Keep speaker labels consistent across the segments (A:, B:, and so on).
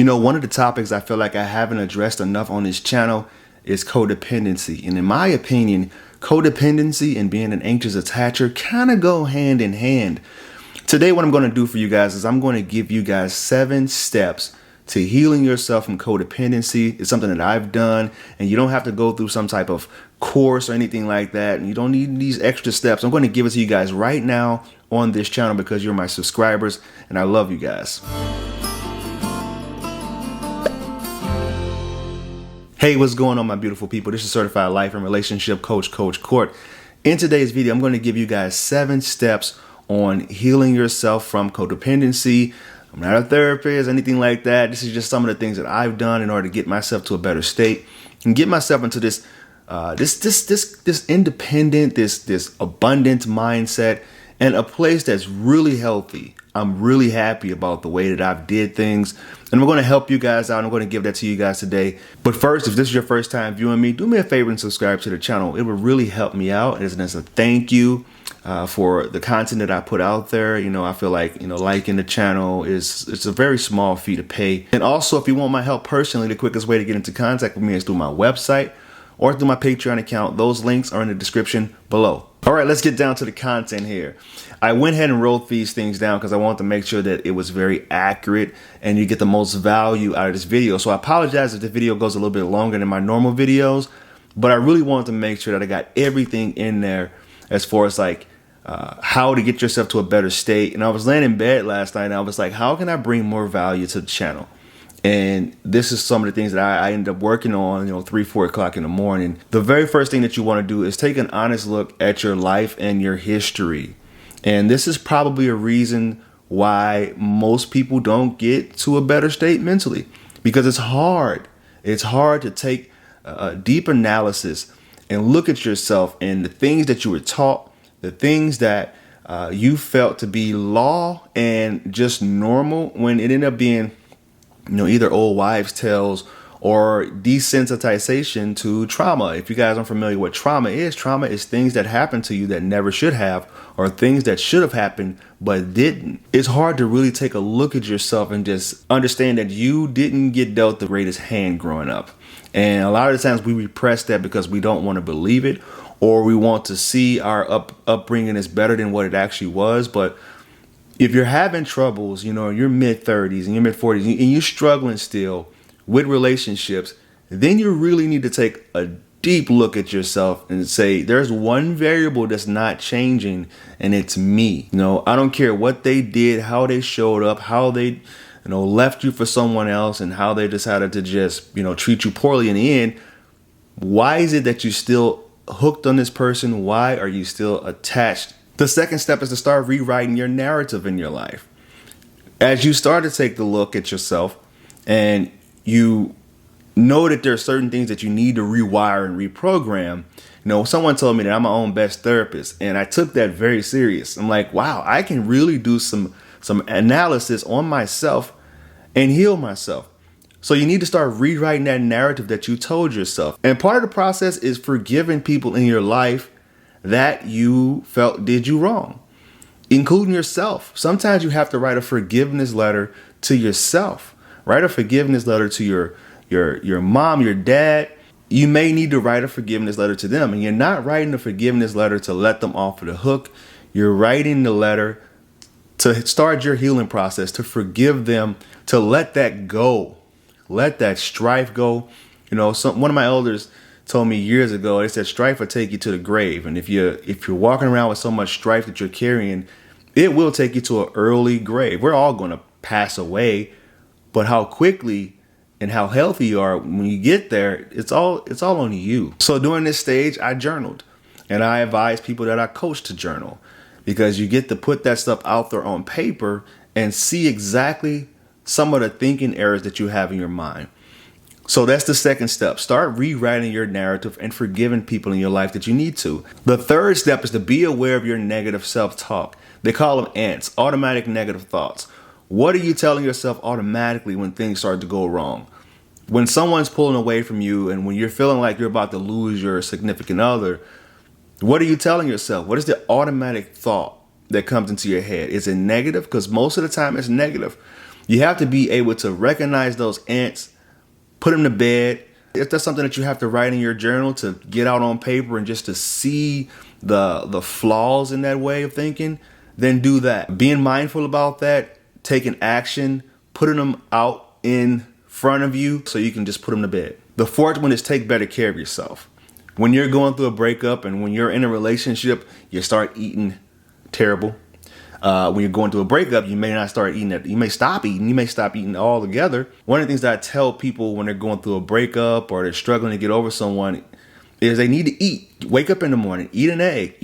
A: One of the topics I feel like I haven't addressed enough on this channel is codependency. And in my opinion, codependency and being an anxious attacher kind of go hand in hand. Today, what I'm going to do for you guys is I'm going to give you guys 7 steps to healing yourself from codependency. It's something that I've done, and you don't have to go through some type of course or anything like that. And you don't need these extra steps. I'm going to give it to you guys right now on this channel because you're my subscribers and I love you guys. Hey, what's going on, my beautiful people? This is Certified Life and Relationship Coach, Coach Court. In today's video, I'm going to give you guys 7 steps on healing yourself from codependency. I'm not a therapist, anything like that. This is just some of the things that I've done in order to get myself to a better state and get myself into this independent, this abundant mindset and a place that's really healthy. I'm really happy about the way that I've did things, and I'm going to help you guys out. I'm going to give that to you guys today. But first, if this is your first time viewing me, do me a favor and subscribe to the channel. It would really help me out as a thank you for the content that I put out there. I feel like, liking the channel it's a very small fee to pay. And also, if you want my help personally, the quickest way to get into contact with me is through my website or through my Patreon account. Those links are in the description below. All right, let's get down to the content here. I went ahead and wrote these things down because I wanted to make sure that it was very accurate and you get the most value out of this video. So I apologize if the video goes a little bit longer than my normal videos, but I really wanted to make sure that I got everything in there as far as how to get yourself to a better state. And I was laying in bed last night and I was like, how can I bring more value to the channel? And this is some of the things that I ended up working on, 3-4 o'clock in the morning. The very first thing that you want to do is take an honest look at your life and your history. And this is probably a reason why most people don't get to a better state mentally, because it's hard. It's hard to take a deep analysis and look at yourself and the things that you were taught, the things that you felt to be law and just normal, when it ended up being either old wives' tales or desensitization to trauma. If you guys aren't familiar with trauma is things that happen to you that never should have, or things that should have happened but didn't. It's hard to really take a look at yourself and just understand that you didn't get dealt the greatest hand growing up. And a lot of the times we repress that because we don't want to believe it, or we want to see our upbringing as better than what it actually was. But if you're having troubles, in your mid-30s and your mid-40s, and you're struggling still with relationships, then you really need to take a deep look at yourself and say, there's one variable that's not changing, and it's me. I don't care what they did, how they showed up, how they, left you for someone else, and how they decided to just, treat you poorly in the end. Why is it that you're still hooked on this person? Why are you still attached? The second step is to start rewriting your narrative in your life. As you start to take the look at yourself and you know that there are certain things that you need to rewire and reprogram. Someone told me that I'm my own best therapist, and I took that very serious. I'm like, wow, I can really do some analysis on myself and heal myself. So you need to start rewriting that narrative that you told yourself. And part of the process is forgiving people in your life that you felt did you wrong, including yourself. Sometimes you have to write a forgiveness letter to yourself. Write a forgiveness letter to your mom, your dad. You may need to write a forgiveness letter to them, and you're not writing a forgiveness letter to let them off of the hook. You're writing the letter to start your healing process, to forgive them, to let that go. Let that strife go. One of my elders told me years ago, they said strife will take you to the grave. And if you're walking around with so much strife that you're carrying, it will take you to an early grave. We're all going to pass away, but how quickly and how healthy you are when you get there, it's all on you. So during this stage, I journaled, and I advise people that I coach to journal, because you get to put that stuff out there on paper and see exactly some of the thinking errors that you have in your mind. So that's the second step. Start rewriting your narrative and forgiving people in your life that you need to. The third step is to be aware of your negative self-talk. They call them ants, automatic negative thoughts. What are you telling yourself automatically when things start to go wrong? When someone's pulling away from you and when you're feeling like you're about to lose your significant other, what are you telling yourself? What is the automatic thought that comes into your head? Is it negative? Because most of the time it's negative. You have to be able to recognize those ants, put them to bed. If that's something that you have to write in your journal to get out on paper and just to see the flaws in that way of thinking, then do that. Being mindful about that, taking action, putting them out in front of you so you can just put them to bed. The fourth one is take better care of yourself. When you're going through a breakup and when you're in a relationship, you start eating terrible. When you're going through a breakup, you may not start eating it. You may stop eating. You may stop eating altogether. One of the things that I tell people when they're going through a breakup or they're struggling to get over someone is they need to eat. Wake up in the morning, eat an egg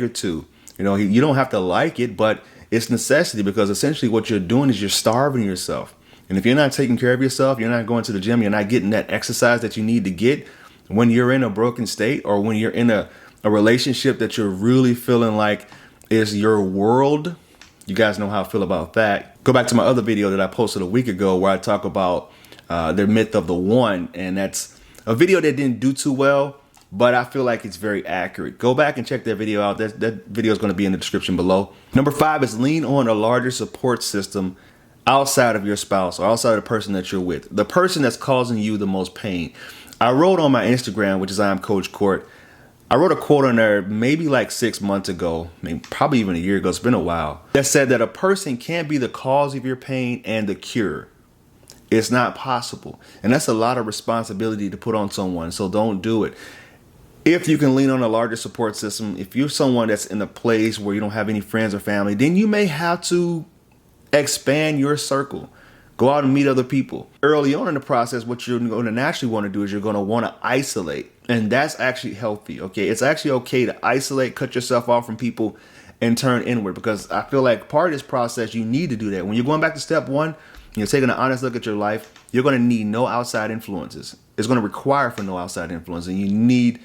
A: or two. You don't have to like it, but it's necessity, because essentially what you're doing is you're starving yourself. And if you're not taking care of yourself, you're not going to the gym, you're not getting that exercise that you need to get when you're in a broken state, or when you're in a relationship that you're really feeling like is your world. You guys know how I feel about that. Go back to my other video that I posted a week ago where I talk about the myth of the one. And that's a video that didn't do too well, but I feel like it's very accurate. Go back and check that video out. That video is going to be in the description below. Number 5 is lean on a larger support system outside of your spouse or outside of the person that you're with. The person that's causing you the most pain. I wrote on my Instagram, which is I am Coach Court. I wrote a quote on there maybe like 6 months ago, probably even a year ago. It's been a while. That said that a person can't be the cause of your pain and the cure. It's not possible. And that's a lot of responsibility to put on someone. So don't do it. If you can lean on a larger support system, if you're someone that's in a place where you don't have any friends or family, then you may have to expand your circle. Go out and meet other people. Early on in the process, what you're going to naturally want to do is you're going to want to isolate. And that's actually healthy, okay? It's actually okay to isolate, cut yourself off from people, and turn inward. Because I feel like part of this process, you need to do that. When you're going back to step 1, you're taking an honest look at your life, you're going to need no outside influences. It's going to require for no outside influence. And you need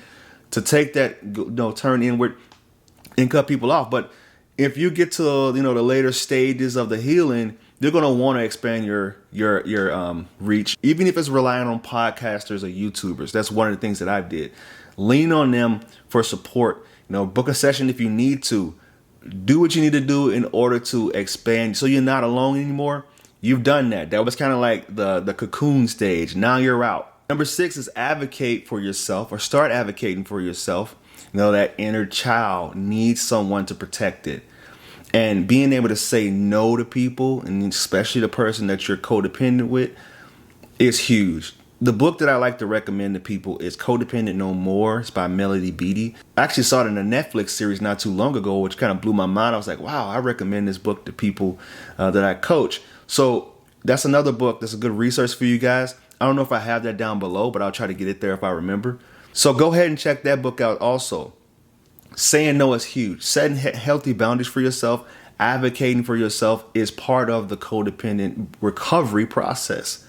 A: to take that, turn inward and cut people off. But if you get to, the later stages of the healing, you're going to want to expand your reach, even if it's relying on podcasters or YouTubers. That's one of the things that I did. Lean on them for support. Book a session if you need to. Do what you need to do in order to expand so you're not alone anymore. You've done that. That was kind of like the cocoon stage. Now you're out. Number 6 is advocate for yourself, or start advocating for yourself. That inner child needs someone to protect it. And being able to say no to people, and especially the person that you're codependent with, is huge. The book that I like to recommend to people is Codependent No More. It's by Melody Beattie. I actually saw it in a Netflix series not too long ago, which kind of blew my mind. I was like, wow, I recommend this book to people that I coach. So that's another book that's a good resource for you guys. I don't know if I have that down below, but I'll try to get it there if I remember. So go ahead and check that book out also. Saying no is huge. Setting healthy boundaries for yourself, advocating for yourself is part of the codependent recovery process.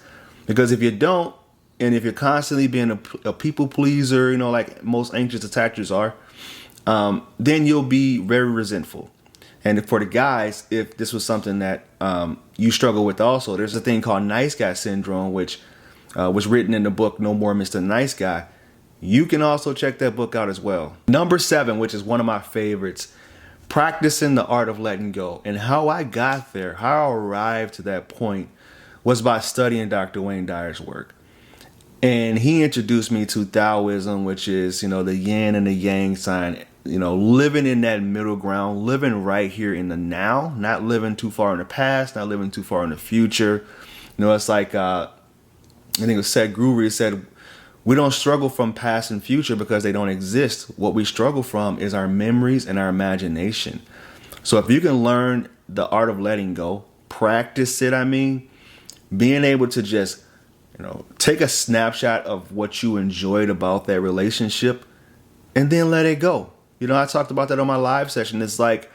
A: Because if you don't, and if you're constantly being a people pleaser, like most anxious attachers are, then you'll be very resentful. And for the guys, if this was something that you struggle with also, there's a thing called nice guy syndrome, which was written in the book No More Mr. Nice Guy. You can also check that book out as well. Number 7, which is one of my favorites, practicing the art of letting go. And how I got there, how I arrived to that point, was by studying Dr. Wayne Dyer's work. And he introduced me to Taoism, which is, the yin and the yang sign, living in that middle ground, living right here in the now, not living too far in the past, not living too far in the future. It's like, I think it was Sadhguru said, we don't struggle from past and future because they don't exist. What we struggle from is our memories and our imagination. So if you can learn the art of letting go, practice it, being able to just, take a snapshot of what you enjoyed about that relationship and then let it go. I talked about that on my live session. It's like,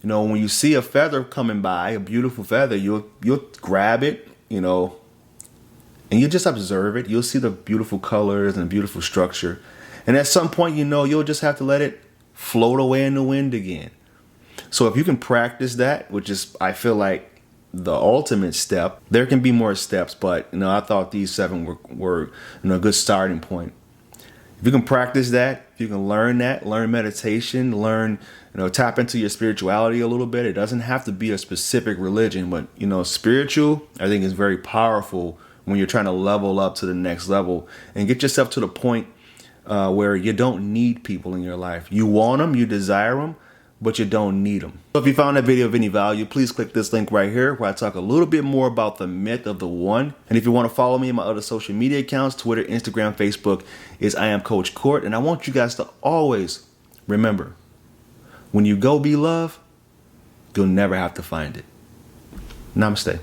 A: when you see a feather coming by, a beautiful feather, you'll grab it, and you just observe it. You'll see the beautiful colors and beautiful structure. And at some point, you'll just have to let it float away in the wind again. So if you can practice that, which is, I feel like, the ultimate step, there can be more steps, but, I thought these 7 were a good starting point. If you can practice that, if you can learn that, learn meditation, learn, tap into your spirituality a little bit. It doesn't have to be a specific religion, but, spiritual, I think, is very powerful when you're trying to level up to the next level and get yourself to the point where you don't need people in your life. You want them, you desire them, but you don't need them. So if you found that video of any value, please click this link right here where I talk a little bit more about the myth of the one. And if you want to follow me in my other social media accounts, Twitter, Instagram, Facebook, is I am Coach Court. And I want you guys to always remember, when you go be love, you'll never have to find it. Namaste.